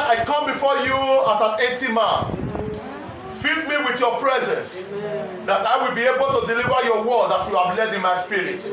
I come before you as an empty man. Fill me with your presence, that I will be able to deliver your word as you have led in my spirit.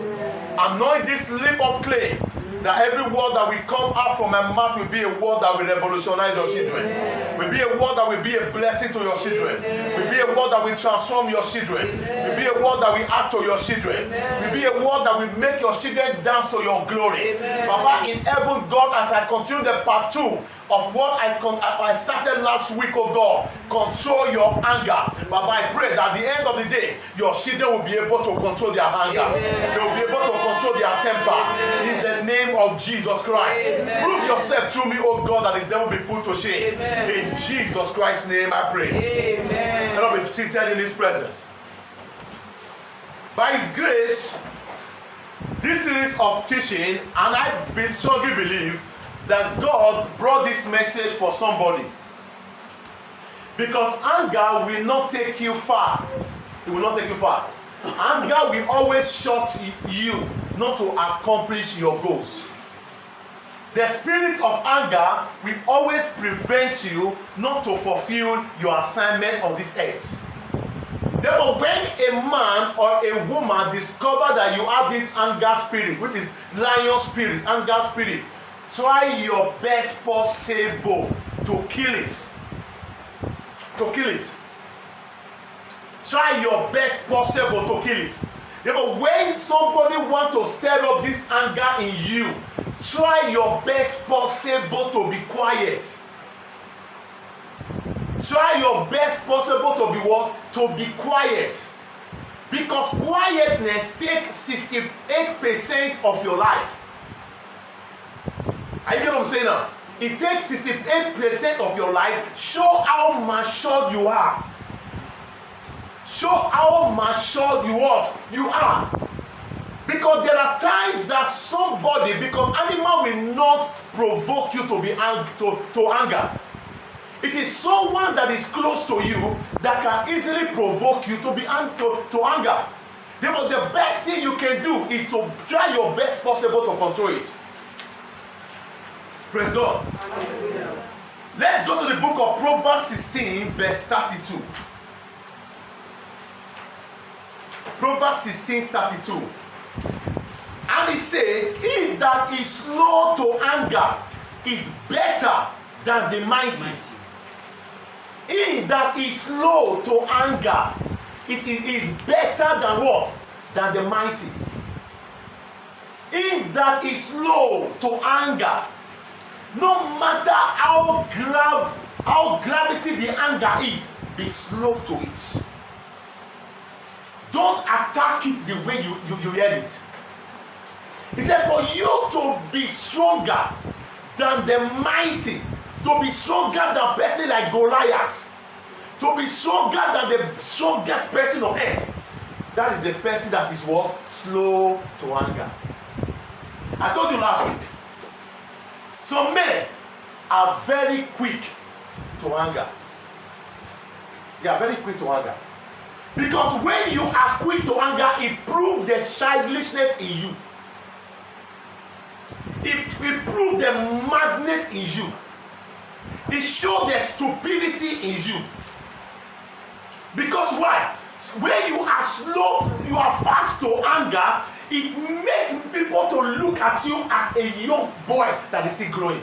Anoint this lip of clay, that every word that will come out from my mouth will be a word that will revolutionize your children. Will be a word that will be a blessing to your children. Will be a word that will transform your children. Will be a word that will add to your children. Will be a word that will make your children dance to your glory. Papa, in heaven, God, as I continue the part 2 of what I started last week, oh God, control your anger. Baba, I pray that at the end of the day, your children will be able to control their anger. They will be able to control their temper. In the name of Jesus Christ. Amen. Prove yourself through me, oh God, that the devil be put to shame. Amen. In Jesus Christ's name I pray. Amen. And I'll be seated in his presence. By his grace, this series of teaching, and I strongly believe that God brought this message for somebody. Because anger will not take you far. It will not take you far. Anger will always shut you not to accomplish your goals. The spirit of anger will always prevent you not to fulfill your assignment on this earth. Therefore, when a man or a woman discover that you have this anger spirit, which is lion spirit, anger spirit, try your best possible to kill it. To kill it. Try your best possible to kill it. Therefore, when somebody wants to stir up this anger in you, try your best possible to be quiet. Try your best possible to be what? To be quiet. Because quietness takes 68% of your life. Are you get what I'm saying now? It takes 68% of your life. Show how mature you are. Show how mature you are. Because there are times that somebody, because animal will not provoke you to be to anger. It is someone that is close to you that can easily provoke you to be to anger. Therefore, the best thing you can do is to try your best possible to control it. Praise God. Hallelujah. Let's go to the book of Proverbs 16, verse 32. Proverbs 16, 32. And it says, he that is slow to anger is better than the mighty. He that is slow to anger, it is better than what? Than the mighty. He that is slow to anger, no matter how gravity the anger is, be slow to it. Don't attack it the way you heard it. He said, for you to be stronger than the mighty, to be stronger than a person like Goliath, to be stronger than the strongest person on earth, that is the person that is what? Slow to anger. I told you last week, some men are very quick to anger. They are very quick to anger. Because when you are quick to anger, it proves the childishness in you. It proves the madness in you. It shows the stupidity in you. Because why? When you are slow, you are fast to anger, it makes people to look at you as a young boy that is still growing.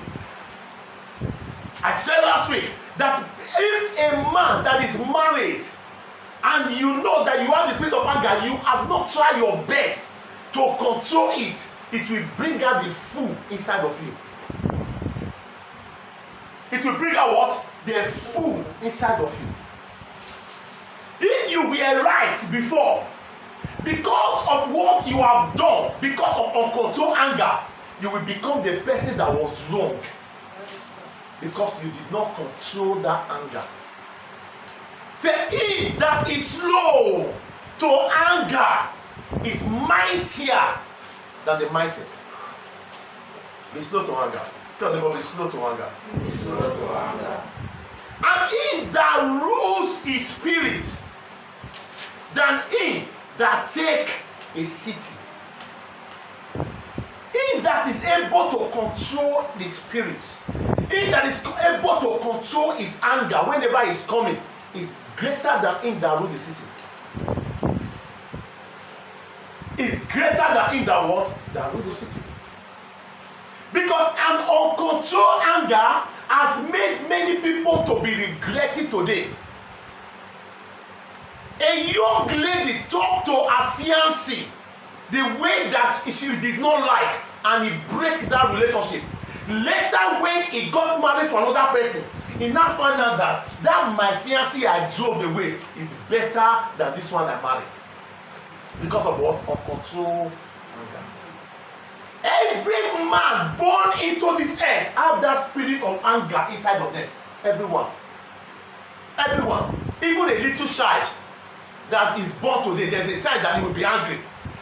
I said last week that if a man that is married and you know that you have the spirit of anger, you have not tried your best to control it, it will bring out the fool inside of you. It will bring out what? The fool inside of you. If you were right before, because of what you have done, because of uncontrolled anger, you will become the person that was wrong. Because you did not control that anger. Say, he that is slow to anger is mightier than the mightiest. Be slow to anger. Tell them, be slow to anger. Be slow to anger. And he that rules his spirit than he that take a city. He that is able to control the spirit He that is able to control his anger whenever it's coming is greater than him that rule the city. Is greater than him that what? That rule the city. Because an uncontrolled anger has made many people to be regretted today. A young lady talked to her fiancé the way that she did not like, and he break that relationship. Later, when he got married to another person, he now found out that my fiancé I drove away is better than this one I married. Because of what? Uncontrolled anger. Every man born into this earth have that spirit of anger inside of them. Everyone. Everyone. Even a little child that is born today, there's a time that he will be angry.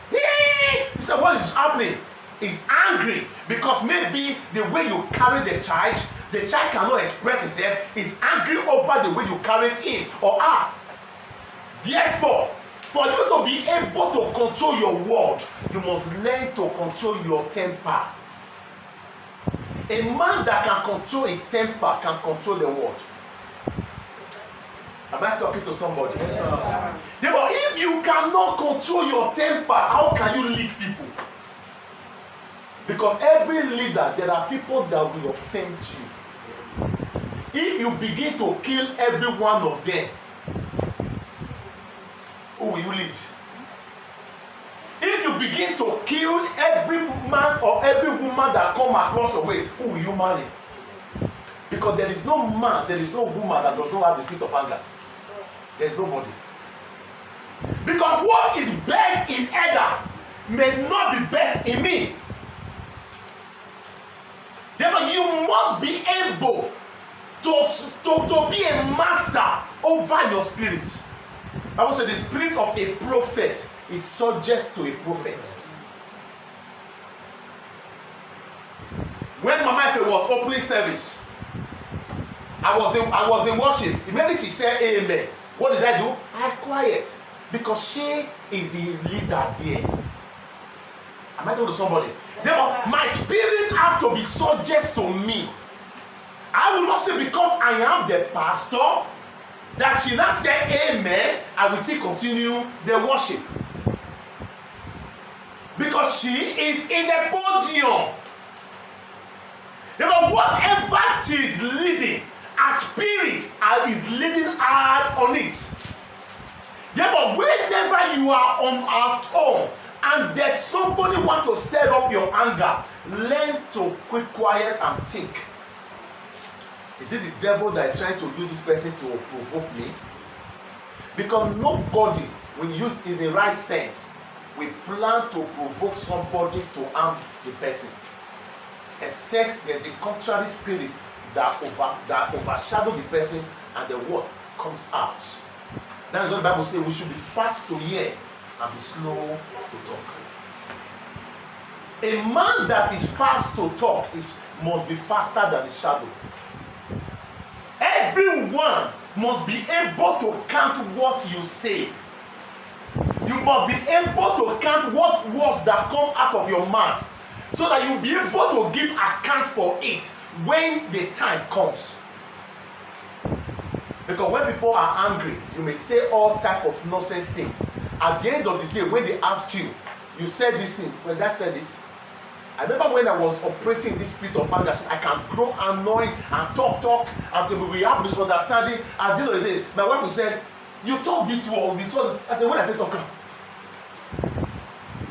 He said, what is happening? He's angry because maybe the way you carry the child cannot express itself. He's angry over the way you carried him or her. Therefore, for you to be able to control your word, you must learn to control your temper. A man that can control his temper can control the word. Am I talking to somebody? Yes, but if you cannot control your temper, how can you lead people? Because every leader, there are people that will offend you. If you begin to kill every one of them, who will you lead? If you begin to kill every man or every woman that come across your way, who will you marry? Because there is no man, there is no woman that does not have the spirit of anger. There is nobody. Because what is best in Edda may not be best in me. Therefore, you must be able to be a master over your spirit. I will say the spirit of a prophet is subject to a prophet. When Mama Ife was opening service, I was in worship. Immediately she said amen. What did I do? I quiet because she is the leader there. Am I talking to somebody? Therefore, my spirit have to be subject to me. I will not say because I am the pastor that she now say amen, I will still continue the worship. Because she is in the podium. Therefore, whatever she is leading, her spirit is leading her on it. Therefore, whenever you are on at home and there's somebody want to stir up your anger, learn to keep quiet and think. Is it the devil that is trying to use this person to provoke me? Because nobody, when used in the right sense, will plan to provoke somebody to harm the person. Except there's a contrary spirit that overshadows the person and the word comes out. That is what the Bible says. We should be fast to hear and be slow to talk. A man that is fast to talk must be faster than the shadow. Everyone must be able to count what you say. You must be able to count what words that come out of your mouth, so that you'll be able to give account for it when the time comes. Because when people are angry, you may say all type of nonsense thing. At the end of the day, when they ask you, you said this thing, when that said it. I remember when I was operating this spirit of anger, I can grow annoyed and talk until we have misunderstanding. At the end of the day, my wife will say, you talk this word. I said, when I say talk,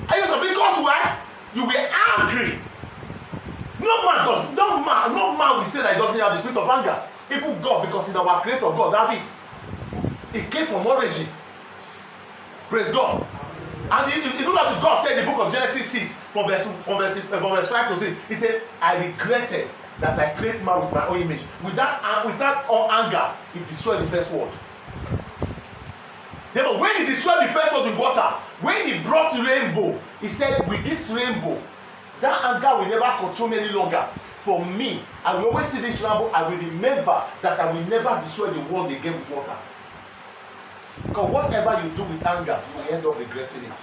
I used to, because why? You were angry. No man will say that he doesn't have the spirit of anger. Even God, because in our creator God, have it. It came from origin. Praise God. And you know that God said in the book of Genesis 6, from verse 5 to 6, he said, I regretted that I created man with my own image. Without anger, he destroyed the first world. Then when he destroyed the first world with water, when he brought the rainbow, he said, with this rainbow, that anger will never control me any longer. For me, I will always see this rainbow, I will remember that I will never destroy the world again with water. Because whatever you do with anger, you will end up regretting it.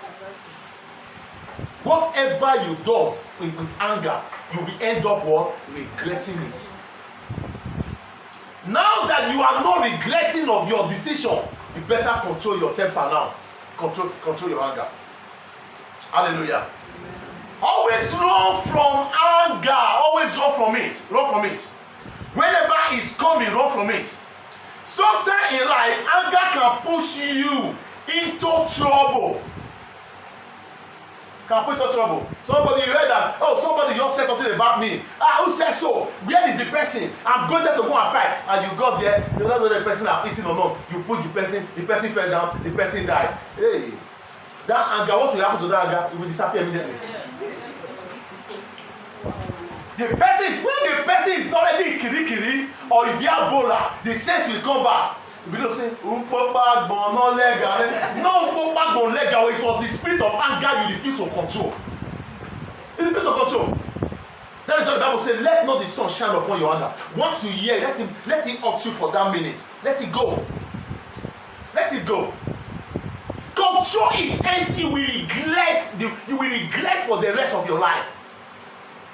Whatever you do with anger, you will end up regretting it. Now that you are not regretting of your decision, you better control your temper now. Control your anger. Hallelujah. Always run from anger. Always run from it. Run from it. Whenever it's coming, run from it. Sometimes in life, anger can push you into trouble. Can put you into trouble. Somebody, you heard that, oh, somebody just said something about me. Ah, who said so? Where is the person? I'm going there to go and fight. And you got there, you don't know whether the person have eaten or not. You put the person fell down, the person died. Hey, that anger, what will happen to that anger? It will disappear immediately. The person is already in kirikiri, or if you have Bola, the sense will come back. You will say, no, it was the spirit of anger you refuse to control. You refuse to control. That is what the Bible says, let not the sun shine upon your anger. Once you hear, let him up you for that minute. Let it go. Let it go. Control it, and you will regret for the rest of your life.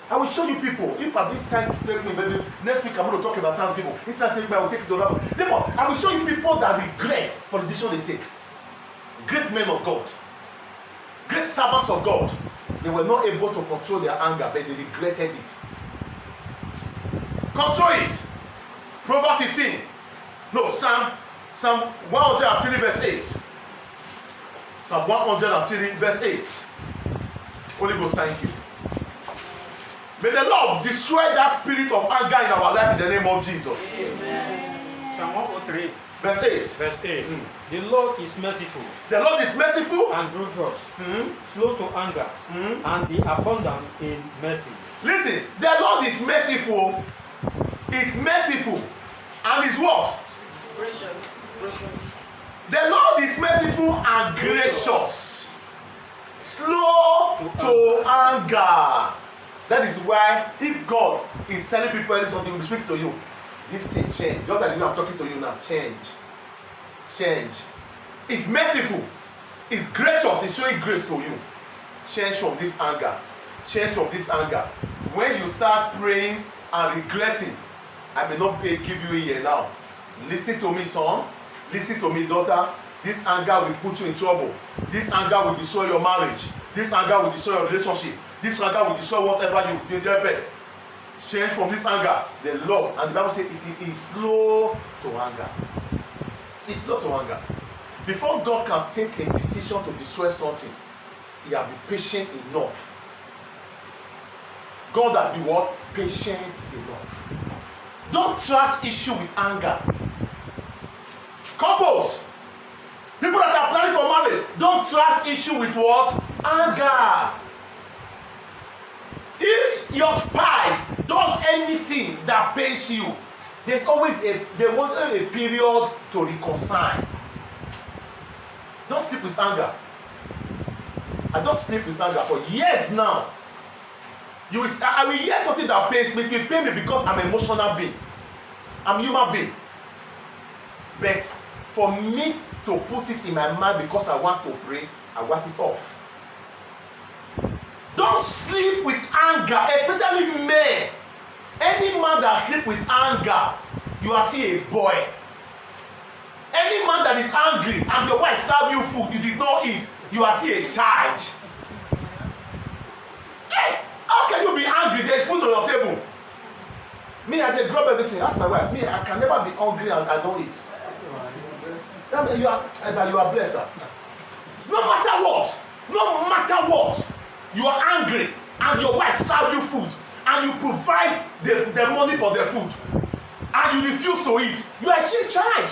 I will show you people. If time to take me, maybe next week I'm going to talk about Thanksgiving. If time to take me, I will take it to another. Therefore, I will show you people that regret for the decision they take. Great men of God, great servants of God. They were not able to control their anger, but they regretted it. Control it. Proverbs 15. No, Psalm 103 verse 8. Psalm 103 verse 8. Holy Ghost, thank you. May the Lord destroy that spirit of anger in our life in the name of Jesus. Amen. Psalm 103. Verse 8. Verse 8. The Lord is merciful. The Lord is merciful and gracious, slow to anger, and the abundant in mercy. Listen, the Lord is merciful, and is what? Gracious. The Lord is merciful and gracious, slow to anger. That is why if God is telling people something, He will speak to you. This thing change. Just like I'm talking to you now. Change. It's merciful. It's gracious. It's showing grace to you. Change from this anger. When you start praying and regretting, I may not give you a year now. Listen to me, son. Listen to me, daughter. This anger will put you in trouble. This anger will destroy your marriage. This anger will destroy your relationship. This anger will destroy whatever you do your best. Change from this anger. The Lord, and the Bible says it is slow to anger. It's slow to anger. Before God can take a decision to destroy something, He has been patient enough. God has been what? Patient enough. Don't trash issue with anger. Couples, people that are planning for marriage, don't trash issue with what? Anger. If your spouse does anything that pains you, there was a period to reconcile. Don't sleep with anger. I don't sleep with anger for years now. I will hear something that pains me. It will pain me because I'm an emotional being. I'm a human being. But for me to put it in my mind because I want to pray, I wipe it off. Don't sleep with anger, especially men. Any man that sleep with anger, you are still a boy. Any man that is angry and your wife serve you food you did not eat, you are still a child. Hey, how can you be angry? There is food on your table. Me, I dey grab everything. Ask my wife. Me, I can never be hungry and I don't eat. You are blessed. No matter what, you are angry and your wife serve you food and you provide the money for the food and you refuse to eat, you are still child.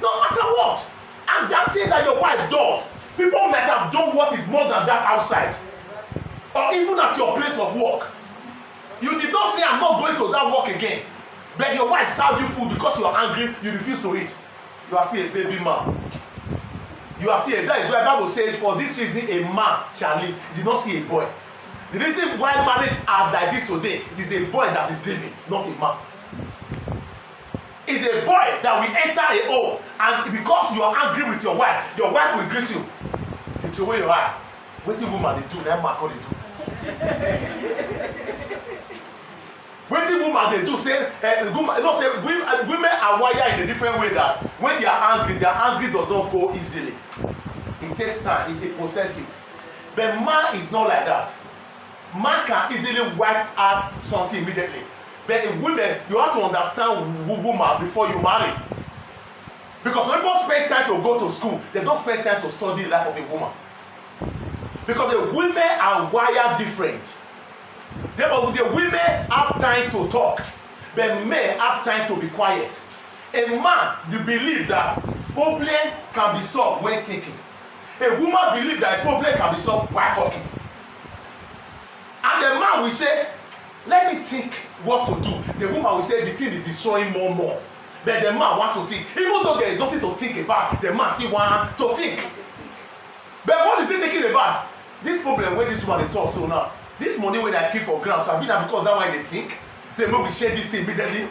No matter what. And that thing that your wife does, people might have done what is more than that outside or even at your place of work. You did not say I'm not going to that work again, but your wife served you food because you are angry, you refuse to eat. You are still a baby man. That is why the Bible says, for this reason a man shall live. You did not see a boy. The reason why marriage are like this today, it is a boy that is living, not a man. It's a boy that will enter a home, and because you are angry with your wife will greet you. It's the way you are. Wetin woman dey do, na man come dey do. Wetin woman dey do say woman, you know say women are wired in a different way that when they are angry, their angry does not go easily. It takes time, it process it. But man is not like that. Man can easily wipe out something immediately. But in women, you have to understand woman before you marry. Because when people spend time to go to school, they don't spend time to study the life of a woman. Because the women are wired different. Therefore, the women have time to talk, but men have time to be quiet. A man, you believe that problem can be solved when thinking. A woman believes that a problem can be solved while talking. And the man will say, let me think what to do. The woman will say, the thing is destroying more. But the man wants to think. Even though there is nothing to think about, the man still wants to think. But what is he thinking about? This problem when this woman dey talk so now. This money when I keep for ground, so I be that because that one they think. Say, maybe we share this thing immediately.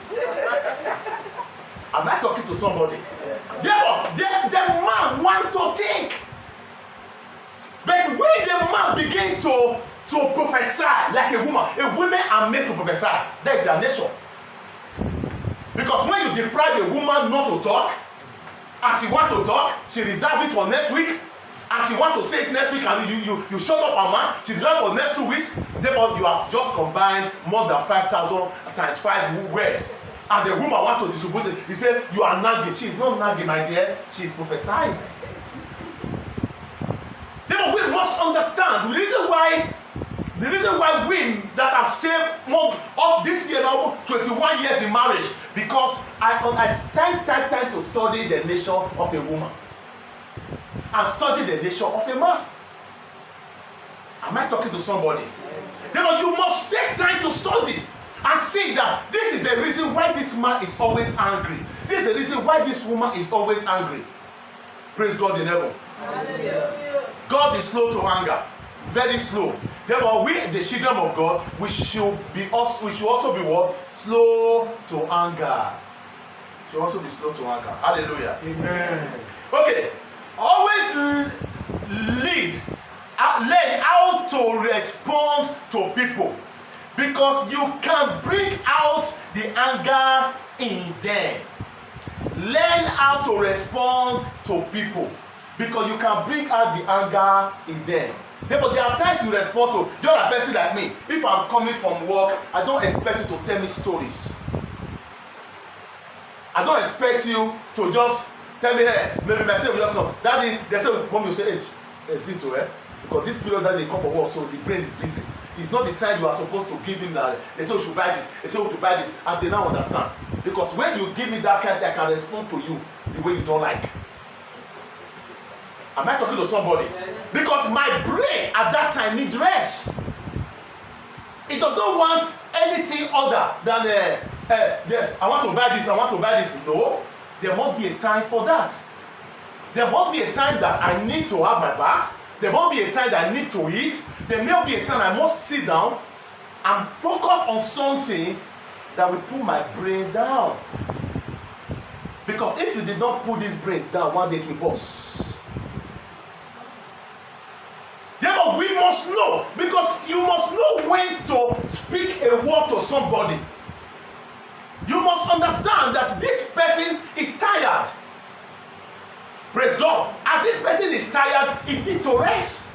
Am I talking to somebody? Yeah, the man want to think. But when the man begin to prophesy like a women are made to prophesy. That is their nature. Because when you deprive a woman not to talk, and she want to talk, she reserve it for next week, and she want to say it next week, and you shut up her mouth, she reserve for next 2 weeks, therefore you have just combined more than 5,000 times 5 words. And the woman want to distribute it. He said, you are nagging. She is not nagging, my dear. She is prophesying. Therefore, we must understand the reason why women that have stayed more up this year now 21 years in marriage, because I spend time to study the nature of a woman and study the nature of a man. Am I talking to somebody? Therefore, you must take time to study and see that this is the reason why this man is always angry. This is the reason why this woman is always angry. Praise God in heaven. Hallelujah. God is slow to anger, very slow. Therefore, we, the children of God, we should also be what? Slow to anger. Should also be slow to anger. Hallelujah. Amen. Okay. Always learn how to respond to people, because you can bring out the anger in them. Learn how to respond to people, because you can bring out the anger in them. Therefore, there are times you respond to, you're a person like me. If I'm coming from work, I don't expect you to tell me stories. I don't expect you to just tell me, hey, maybe my children will just know. Daddy, they say, Mom, you say, hey, see to her. Because this period that they come for work, so the brain is busy. It's not the time you are supposed to give him that. They say, we should buy this. They say, we should buy this. And they now understand. Because when you give me that kind of thing, I can respond to you the way you don't like. Am I talking to somebody? Because my brain at that time needs rest. It does not want anything other than, I want to buy this, I want to buy this. No. There must be a time for that. There must be a time that I need to have my bath. There must be a time that I need to eat. There may be a time I must sit down and focus on something that will put my brain down. Because if you did not put this brain down, one day it will burst. Therefore, we must know, because you must know when to speak a word to somebody. You must understand that this person is tired. Praise God. As this person is tired, it needs to rest.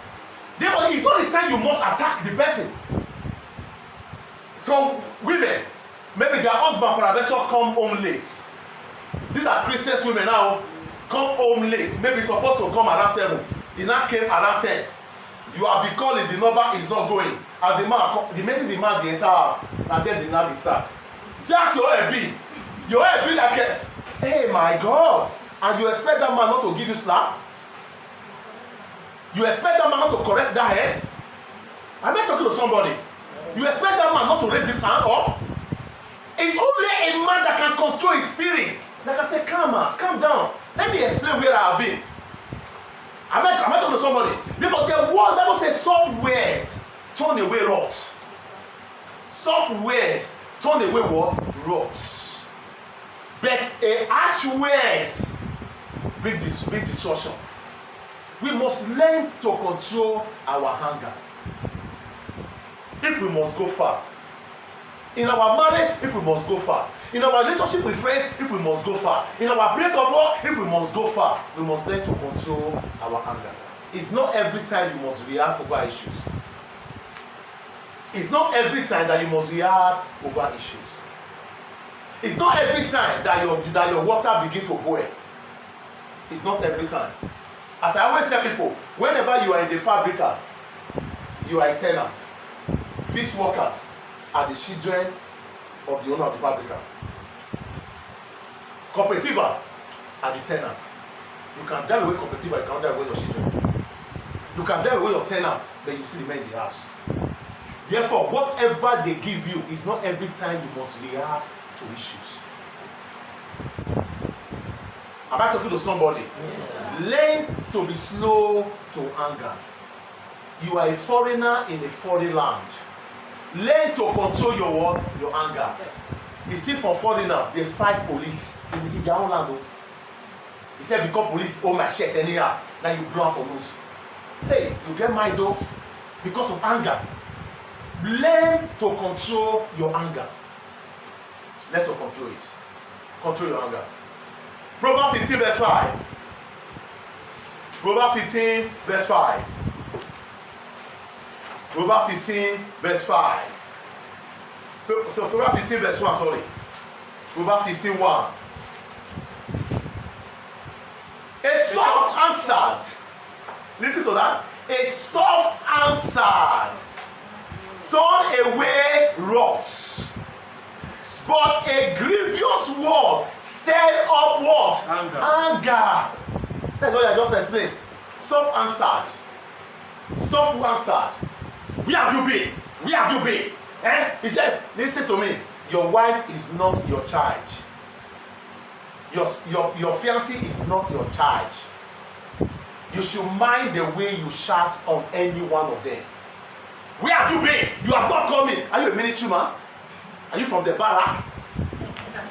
Therefore, it's not the time you must attack the person. Some women, maybe their husband peradventure come home late. These are Christian women now, come home late. Maybe it's supposed to come around 7. He now came around 10. You have been calling, the number is not going. As the man, the making the man the entire house, and then the night start. Just your head be. Your head be like a, hey my God. And you expect that man not to give you slap? You expect that man not to correct that head? I'm not talking to somebody. You expect that man not to raise his hand up? It's only a man that can control his spirit. That can say, calm down. Let me explain where I have been. I'm not talking to somebody. Therefore, the word Bible says soft words turn away wrath. Soft words turn away what? Wrath. But harsh words bring destruction. We must learn to control our anger. If we must go far, In our marriage, if we must go far. In our relationship with friends, if we must go far. In our place of work, if we must go far. We must learn to control our anger. It's not every time you must react over issues. It's not every time that you must react over issues. It's not every time that your water begin to boil. It's not every time. As I always tell people, whenever you are in the fabrica, you are a tenant. These workers are the children of the owner of the fabrica. Cooperativa are the tenant. You can drive away cooperativa, you can drive away your children. You can drive away your tenant, then you see the men in the house. Therefore, whatever they give you is not every time you must react to issues. Am I talking to somebody? Yes. Learn to be slow to anger. You are a foreigner in a foreign land. Learn to control your anger. You see, for foreigners, they fight police in their own land. He said, because police own my shirt anyhow, now you blow for nose. Hey, you get mad though because of anger. Learn to control your anger. Learn to control it. Control your anger. Proverbs 15 verse 5. Proverbs 15 verse 5. Proverbs 15 verse 5. So Proverbs 15 verse 1, sorry. Proverbs 15 1. A soft answered. Listen to that. A soft answered. Turn away wrath. But a grievous word stir up what? Anger. That's what I just explained. Soft answered. Soft answered. Where have you been? Where have you been? He said, listen to me. Your wife is not your charge. Your fiancé is not your charge. You should mind the way you shout on any one of them. Where have you been? You have not come in. Are you a military man? Are you from the barrack?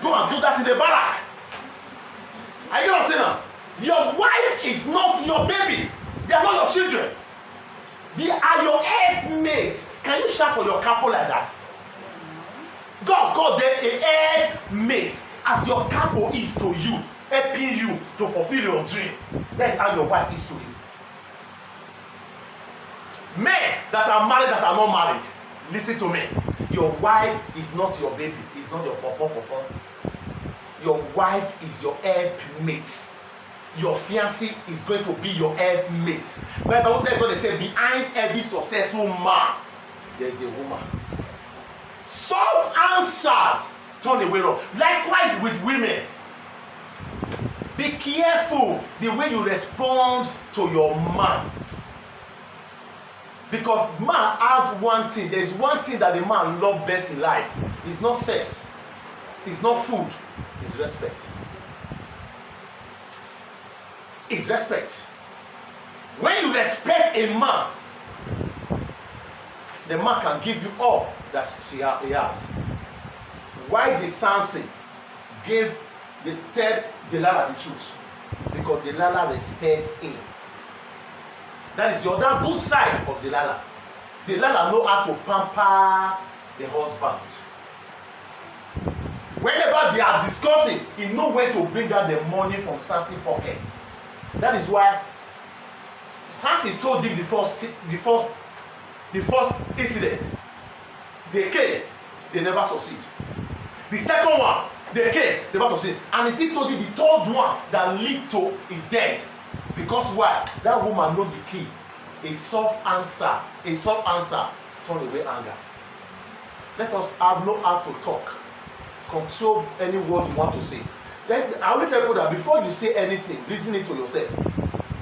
Go and do that in the barrack. Are you not saying now? Your wife is not your baby. They are not your children. They are your helpmates. Can you shout for your couple like that? God called them a helpmate, as your couple is to you, helping you to fulfill your dream. That's how your wife is to you. Men that are married, that are not married, listen to me. Your wife is not your baby. It's not your papa. Your wife is your helpmate. Your fiancé is going to be your helpmate. But that's what they say. Behind every successful man, there is a woman. Soft answered, turn away wrong. Likewise with women. Be careful the way you respond to your man. Because man has one thing. There is one thing that the man loves best in life. It's not sex. It's not food. It's respect. It's respect. When you respect a man, the man can give you all that he has. Why did Samson gave tell Delilah the truth? Because Delilah respects him. That is the other good side of Delilah. Delilah know how to pamper the husband. Whenever they are discussing, he know where to bring out the money from Samson's pockets. That is why Samson told him the first incident. They came, they never succeed. The second one, they came, they never succeed. And he still told him the third one that lead to his death. Because why? That woman know the key. A soft answer, turn away anger. Let us know how to talk. Control any word you want to say. Then I always tell people that before you say anything, listen it to yourself.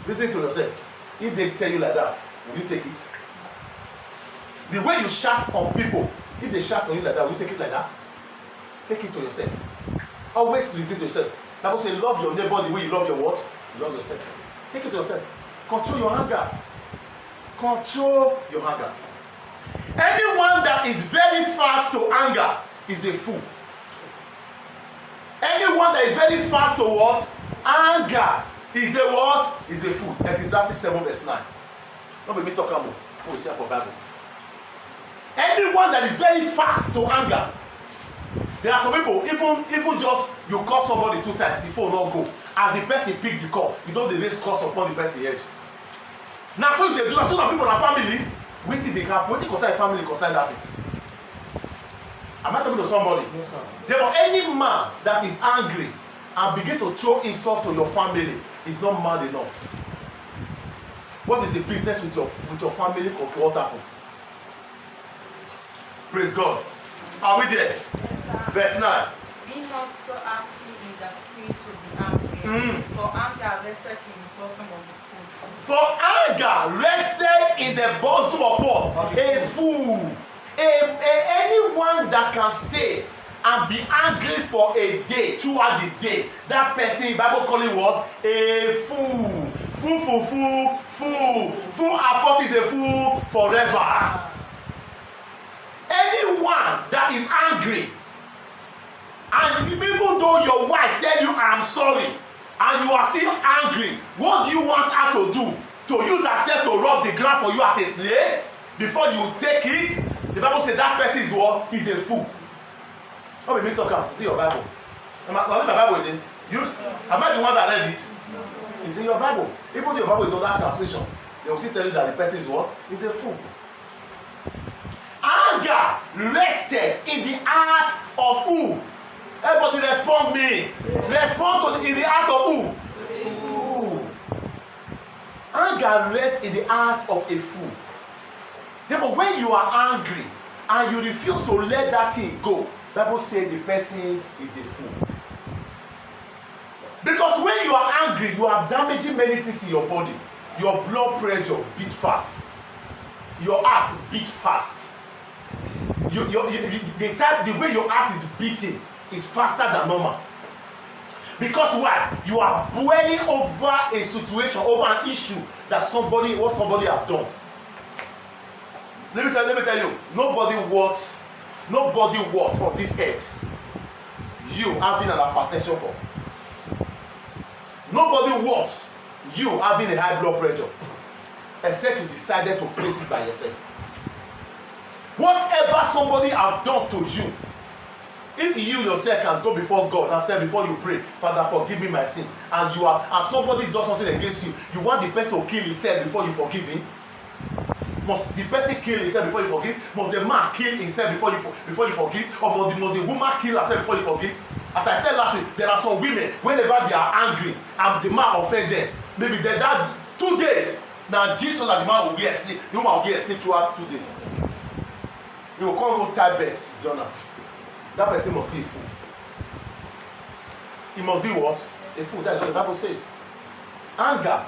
Listen to yourself. If they tell you like that, will you take it? The way you shout on people, if they shout on you like that, will you take it like that? Take it to yourself. Always listen to yourself. Bible says, love your neighbor the way you love your what? You love yourself. Take it to yourself. Control your anger. Control your anger. Anyone that is very fast to anger is a fool. Anyone that is very fast to what? Anger is a what? Is a fool. Ecclesiastes 7 verse 9. Not me talk about what we say for Bible. Anyone that is very fast to anger There are some people, even just you call somebody 2 times, the phone not go. As the person pick the call, you don't raise calls upon the person head. Now so they do that, so that people in family, wetin dey happen, wetin concern family concern that thing. Am I talking to somebody? Yes, sir. Therefore, any man that is angry and begin to throw insult to your family is not mad enough. What is the business with your family or what happened? Praise God. Are we there? Yes, sir. Verse 9. Be not so hasty in the spirit to be angry, for anger rested in the bosom of the fool. For anger rested in the bosom of what? A fool. Anyone that can stay and be angry for a day, throughout the day, that person, Bible call it what? A fool. Fool at fault is a fool forever. Anyone that is angry, and even though your wife tell you I'm sorry, and you are still angry, what do you want her to do? To use herself to rub the ground for you as a slave before you take it? The Bible says that person is what? Is a fool. What be me talking? Is it your Bible? Am I my Bible with it? Am I the one that read it? It's in your Bible. Even though your Bible is other translation, they will still tell you that the person is what? Is a fool. Anger rested in the heart of who? Everybody respond me. Respond to in the heart of who? Fool. Anger rests in the heart of a fool. Therefore, when you are angry and you refuse to let that thing go, the Bible says the person is a fool. Because when you are angry, you are damaging many things in your body. Your blood pressure beat fast. Your heart beat fast. The way your heart is beating is faster than normal. Because why? You are dwelling over a situation, over an issue that somebody have done. Let me tell you, nobody works on this earth you having an hypertension for. Nobody works you having a high blood pressure, except you decided to create it by yourself. Whatever somebody have done to you, if you yourself can go before God and say before you pray, Father, forgive me my sin, and somebody does something against you, you want the person to kill himself before you forgive him? Must the person kill himself before you forgive? Must the man kill himself before you forgive? Or must the woman kill herself before you forgive? As I said last week, there are some women, whenever they are angry and the man offend them, maybe that 2 days, now Jesus and the man will be asleep, the woman will be asleep throughout 2 days. You will come home tie bets, Jonah. That person must be a fool. He must be what? A fool. That is what the Bible says. Anger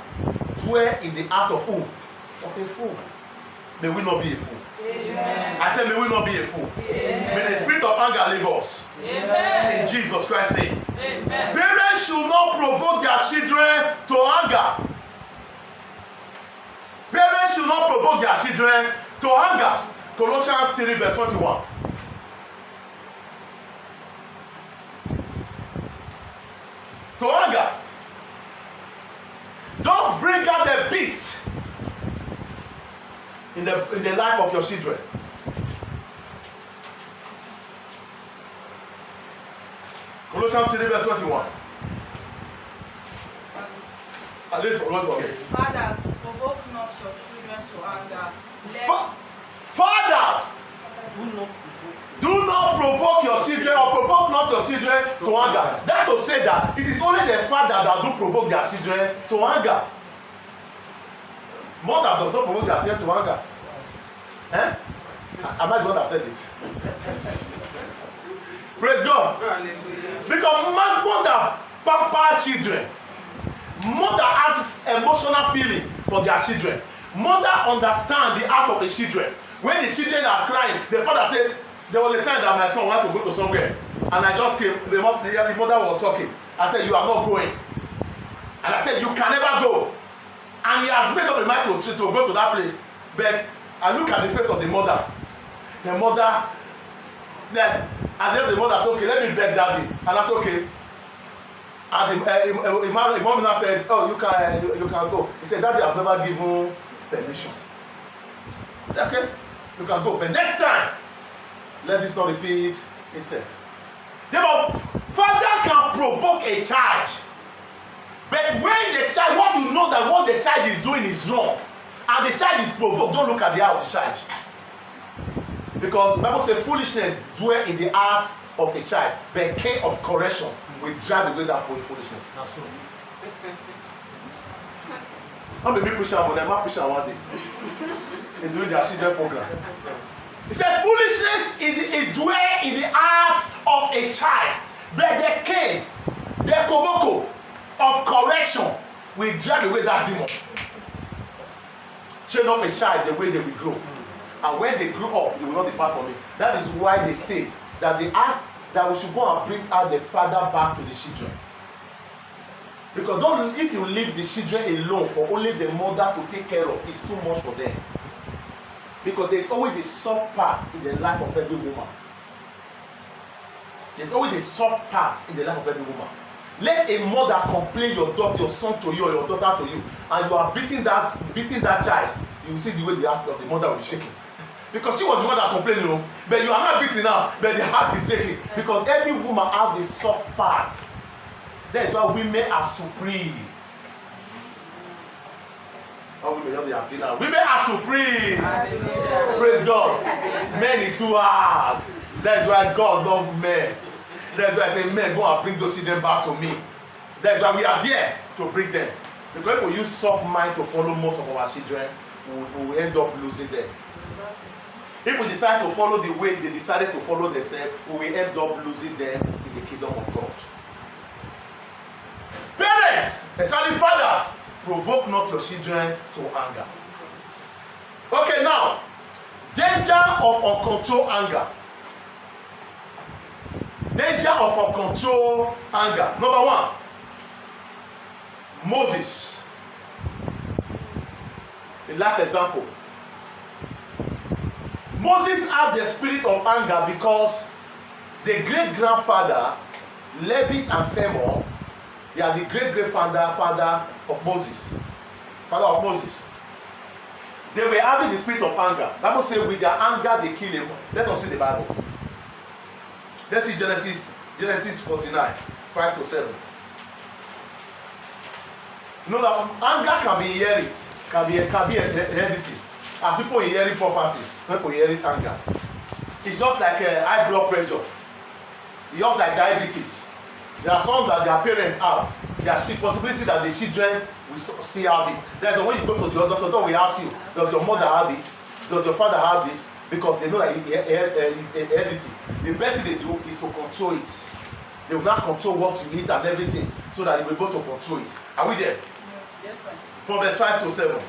dwell in the heart of who? Of a fool. May we not be a fool. Amen. I said, may we not be a fool. Amen. May the spirit of anger leave us. Amen. In Jesus Christ's name. Amen. Parents should not provoke their children to anger. Parents should not provoke their children to anger. Colossians 3 verse 21. To anger. Don't bring out the beast in the life of your children. Colossians 3 verse 21. I read for God. Fathers, provoke not your children to anger. Fathers, do not provoke your children, or provoke not your children to anger. That to say that it is only the father that do provoke their children to anger. Mother does not provoke their children to anger. Eh? Am I the one that said it? Praise God. Because mother pamper children. Mother has emotional feeling for their children. Mother understand the heart of the children. When the children are crying, the father said, there was a time that my son wanted to go to somewhere, and I just came. The mother was talking. I said, you are not going. And I said, you can never go. And he has made up his mind to go to that place. But I look at the face of the mother. The mother, then at the end the mother said, okay, let me beg daddy. And I said, okay. And the mom now said, oh, you can go. He said, daddy, I've never given permission. I said, okay, you can go. But next time, let this not repeat itself. Therefore, father can provoke a child. But when the child, what you know that what the child is doing is wrong, and the child is provoked, don't look at the heart of the child. Because the Bible says foolishness dwell in the heart of a child, but care of correction will drive away that foolishness. That's true. How many people preaching one day? I'm preaching one day. In doing their children program. He said foolishness is dwell in the heart of a child, but the care, the koboko of correction will drive away that demon. Train up a child the way they will grow. And when they grow up, they will not depart from it. That is why they say that the act that we should go and bring out the father back to the children. Because don't, if you leave the children alone for only the mother to take care of, it's too much for them. Because there's always a soft part in the life of every woman. There's always a soft part in the life of every woman. Let a mother complain your son to you or your daughter to you, and you are beating that child, you will see the way the heart of the mother will be shaking. Because she was the one that complained, you know, but you are not beating her, but the heart is shaking. Because every woman has a soft part. That is why women are supreme. Women are supreme. Praise God. Men is too hard. That is why God loves men. That is why I say, men, go and bring those children back to me. That is why we are there to bring them. Because if we use soft mind to follow most of our children, we will end up losing them. If we decide to follow the way they decided to follow themselves, we will end up losing them in the kingdom of God. Parents, especially fathers, provoke not your children to anger. Okay, now, danger of uncontrolled anger. Danger of uncontrolled anger. Number one, Moses. A life example. Moses had the spirit of anger because the great-grandfather, Levi and Samuel, they are the great-grandfather of Moses. Father of Moses. They were having the spirit of anger. The Bible says with their anger they kill him. Let us see the Bible. Let's see Genesis 49, 5-7. You know that anger can be inherited, can be heredity. As people inherit property, some people inherit anger. It's just like high blood pressure. It's just like diabetes. There are some that their parents have. There are possibility that the children will still have it. That's why when you go to the doctor, we ask you, does your mother have this? Does your father have this? Because they know that it's heredity. The best thing they do is to control it. They will not control what you eat and everything, so that they will be able to control it. Are we there? Yes, sir. From verse 5-7.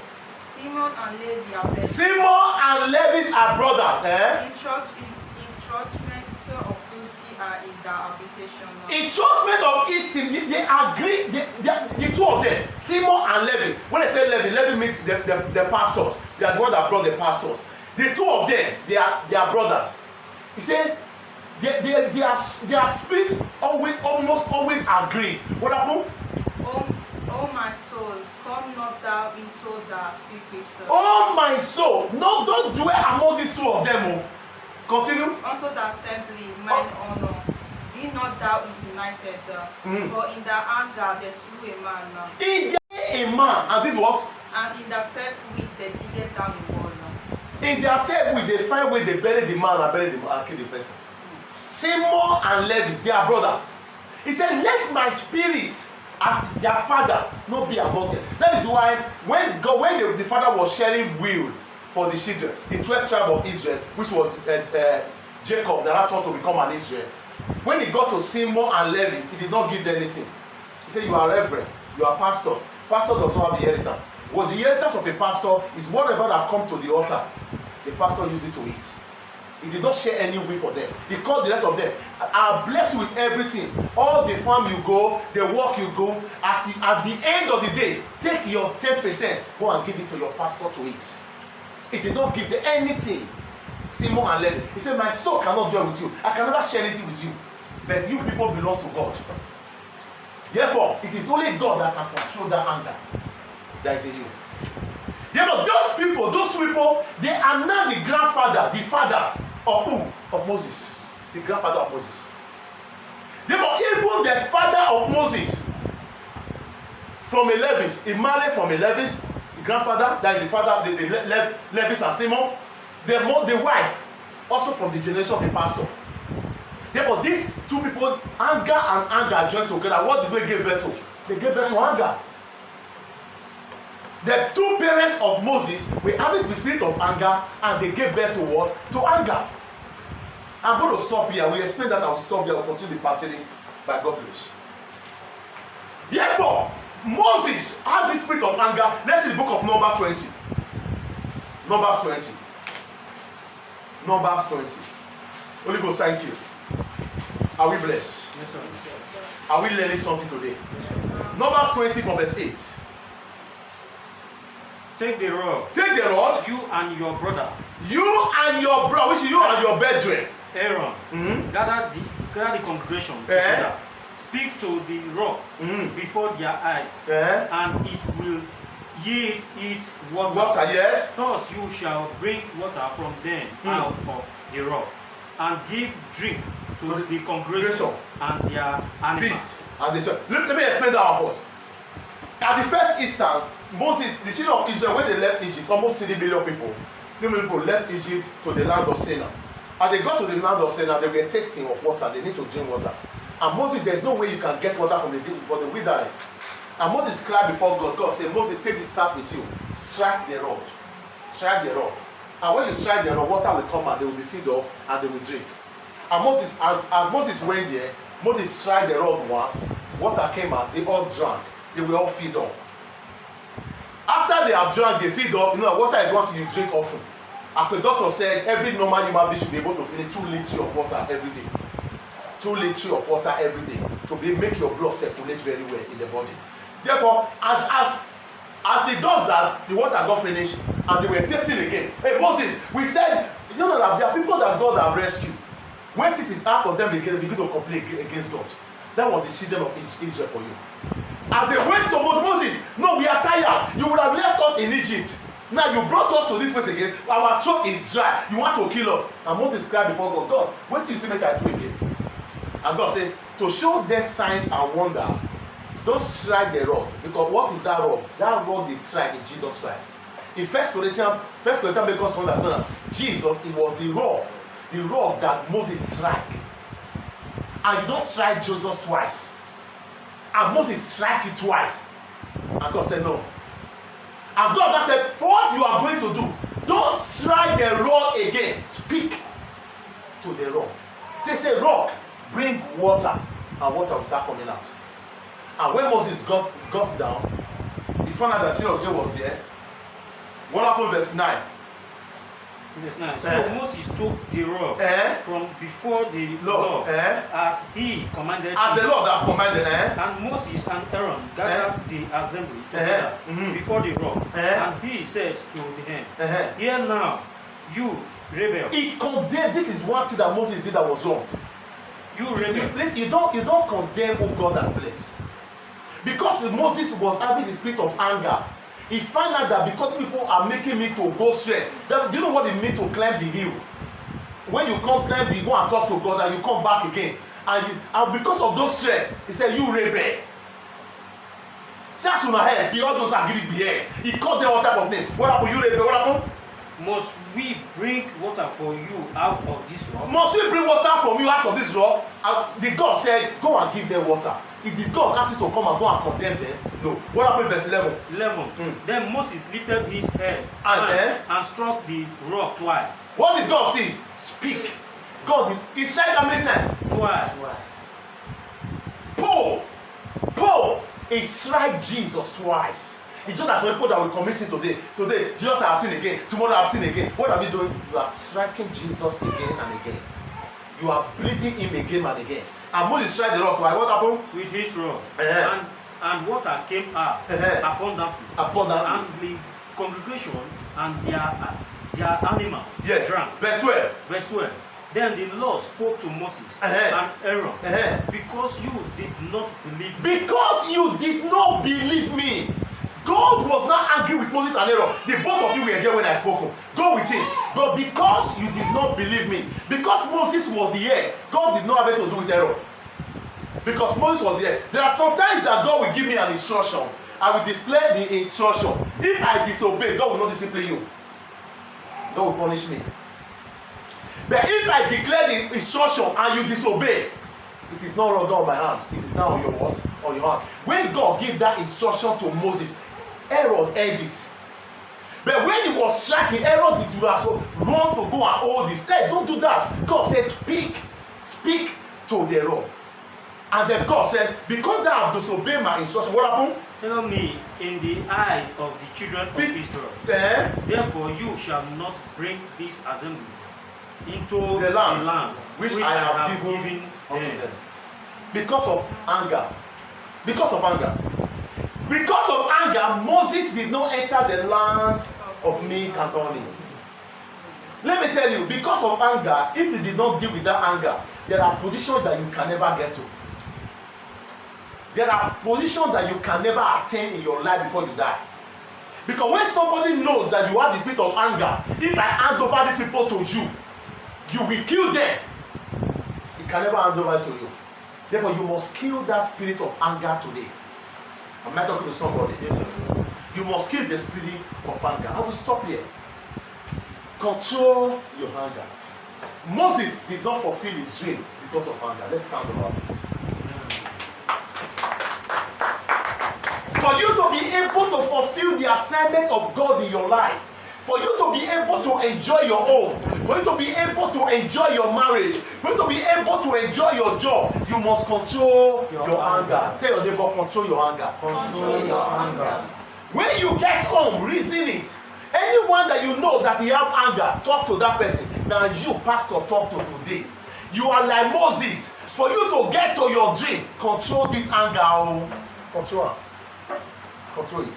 Simon and Levi are brothers. Simon and Levi are brothers. Entrustment of cruelty are in their habitation. Entrustment of esteem, they agree, the two of them, Simon and Levi. When I say Levi means the pastors. They are the one that brought the pastors. The two of them, they are brothers. He said, their spirit almost always agreed. What happened? Oh my soul, come not thou into the secret cell. Oh my soul, no, don't dwell among these two of them. Continue. Unto the assembly, mine honor. Be not thou united, for in the anger they slew a man. In their a man, and did what? And in the self-will they digged down the wall. In their self-will they find way they bury the man and bury the man and kill the person. Simon and Levi, they are brothers. He said, let my spirit as their father not be among them. That is why when the father was sharing will for the children, the 12th tribe of Israel, which was Jacob, that had turned to become an Israel. When he got to Simon and Levi, he did not give them anything. He said, you are reverend, you are pastors. Pastor does not have inheritance. Well, the inheritance of a pastor is whatever that comes to the altar, the pastor used it to eat. He did not share any will for them. He called the rest of them. I'll bless you with everything. All the farm you go, the work you go, at the end of the day, take your 10%, go and give it to your pastor to eat. He did not give them anything. Simon and Levi. He said, my soul cannot dwell with you. I can never share anything with you. But you people belong to God. Therefore, it is only God that can control that anger that is in you. Therefore, those people, they are not the grandfather, the fathers of who? Of Moses. The grandfather of Moses. Therefore, even the father of Moses, from a Levis, he married from a Levis, the grandfather, that is the father, the Levis and Simon. The wife, also from the generation of a pastor. Therefore, these two people, anger and anger joined together. What did they give birth to? They gave birth to anger. The two parents of Moses were having the spirit of anger, and they gave birth to what? To anger. I'm going to stop here. We explain that. I will stop here. I will continue the partying by God grace. Therefore, Moses has this spirit of anger. Let's see the book of Numbers 20. Numbers 20. Numbers 20. Holy Ghost, thank you. Are we blessed? Yes, sir. Are we learning something today? Yes, sir. Numbers 20 from verse 8. Take the rod, Take the rod, you and your brother, you and your brother, which is you and your brethren. Aaron, Mm-hmm. gather the congregation Eh? together. Speak to the rock Mm. before their eyes, and it will yield its water. Water, yes. Thus you shall bring water from them out of the rock, and give drink to the congregation and their animals. Beast. And they said, let me explain that one first. At the first instance, Moses, the children of Israel, when they left Egypt, almost 3 million people, 3 million people left Egypt to the land of Sinai. And they got to the land of Sinai, they were tasting of water. They need to drink water. And Moses, there's no way you can get water from the wilderness. And Moses cried before God. God said, Moses, take this staff with you. Strike the rod. Strike the rod. And when you strike the rod, water will come and they will be filled up and they will drink. And Moses, as Moses went there, Moses struck the rod once. Water came out. They all drank. They were all filled up. After they have drunk, they filled up. You know, water is one thing you drink often. As the doctor said, every normal human being should be able to finish 2 liters of water every day. 2 liters of water every day to make your blood circulate very well in the body. Therefore, as he does that, the water got finished and they were tasting again. Hey Moses, we said, you know that there are people that God have rescued. When this is hard for them, they begin to complain against God. That was the children of Israel for you. As they went to Moses, no, we are tired. You would have left us in Egypt. Now you brought us to this place again. Our throat is dry. You want to kill us. And Moses cried before God, God, what do you say make I do again? And God said, to show their signs and wonders, don't strike the rod. Because what is that rod? That rod is strike in Jesus Christ. In 1 Corinthians makes us understand that Jesus, it was the rod that Moses struck. And you don't strike Jesus twice. And Moses struck it twice. And God said no. And God said, for what you are going to do, don't strike the rod again. Speak to the rock. Say, rock, bring water. And water will start coming out. And when Moses got down, he found out that the children of Israel was there. What happened verse 9? Verse 9. So Moses took the rod from before the Lord as he commanded as him. the Lord had commanded. And Moses and Aaron gathered the assembly together before the rock. And he said to them, Hear now, you rebel. He condemned. This is one thing that Moses did that was wrong. You rebel. Please, you don't condemn who God has blessed. Because Moses was having the spirit of anger. He found out that because people are making me to go straight, that, you know what it means to climb the hill? When you come climb the hill and talk to God and you come back again, and because of those stress, he said, you rebel. Just on head, be all those are getting beheads. He called them all type of names. What happened? You rebel. What happened? Must we bring water for you out of this rock? Must we bring water from you out of this rock? And the God said, go and give them water. If the God asked you to come and go and condemn them, no. What happened verse 11? 11. Then Moses lifted his head and struck the rock twice. What did God say? Speak. God, he said how many times? Twice. Paul, he struck Jesus twice. It's just as people that will commit sin today. Today, Jesus has sinned again. Tomorrow I have sinned again. What are we doing? You are striking Jesus again and again. You are bleeding him again and again. And Moses struck the rock twice. What happened? With his rod. And water came out abundantly. And the congregation and their animals drank. Verse 12. Verse 12. Then the Lord spoke to Moses and Aaron, because you did not believe me. Because you did not believe me. God was not angry with Moses and Aaron. The both of you were there when I spoke. Go with him. But because you did not believe me, because Moses was the heir, God did not have anything to do with Aaron. Because Moses was here. There are sometimes that God will give me an instruction. I will display the instruction. If I disobey, God will not discipline you. God will punish me. But if I declare the instruction and you disobey, it is no longer on my hand. It is now on your what? On your hand. When God gave that instruction to Moses, Aaron heard it. But when he was striking, Aaron did not run to go and hold his head. Don't do that. God says, speak to the rod. And then God said, because thou have disobeyed my instruction, what happened? Tell me in the eyes of the children of Israel. Therefore you shall not bring this assembly into the land which I have given unto them. Because of anger. Because of anger. Because of anger, Moses did not enter the land of milk and honey. Let me tell you, because of anger, if you did not deal with that anger, there are positions that you can never get to. There are positions that you can never attain in your life before you die. Because when somebody knows that you have the spirit of anger, if I hand over these people to you, you will kill them. He can never hand over to you. Therefore, you must kill that spirit of anger today. Am I talking to somebody? Yes. You must kill the spirit of anger. I will stop here. Control your anger. Moses did not fulfill his dream because of anger. Let's stand on our feet. For you to be able to fulfill the assignment of God in your life, for you to be able to enjoy your home, for you to be able to enjoy your marriage, for you to be able to enjoy your job, you must control your anger. Tell your neighbor, control your anger. Control your anger. When you get home, reason it. Anyone that you know that he have anger, talk to that person. Now you, pastor, talk to today. You are like Moses. For you to get to your dream, control this anger. Oh. Control. Control it.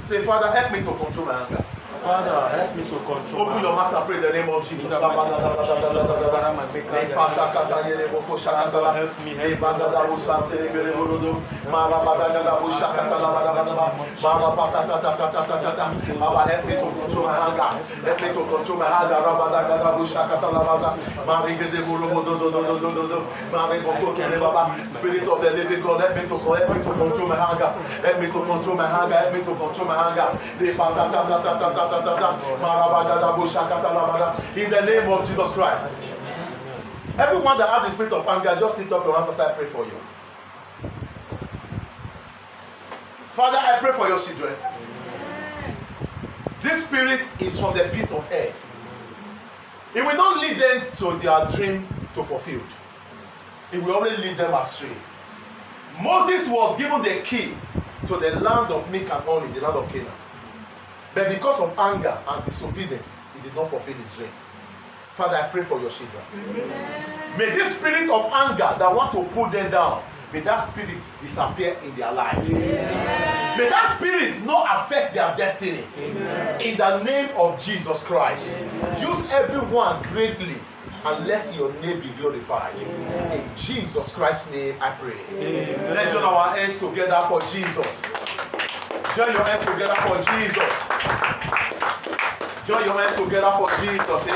Say, Father, help me to control my anger. Father, help me to control. Open your mouth and pray in the name of Jesus. Help me to control my anger. Help me to control my anger. Spirit of the living God, help me to control my anger. Help me to control my anger. Help me to control my anger. In the name of Jesus Christ. Everyone that has the spirit of anger, just lift up your hands as I pray for you. Father, I pray for your children. This spirit is from the pit of hell. It will not lead them to their dream to fulfill. It will only lead them astray. Moses was given the key to the land of milk and honey, the land of Canaan. But because of anger and disobedience, he did not fulfill his dream. Father, I pray for your children. Amen. May this spirit of anger that want to put them down, may that spirit disappear in their life. Amen. May that spirit not affect their destiny. Amen. In the name of Jesus Christ. Amen. Use everyone greatly and let your name be glorified. Amen. In Jesus Christ's name I pray. Amen. Let's join our hands together for Jesus. Join your hands together for Jesus. Join your hands together for Jesus.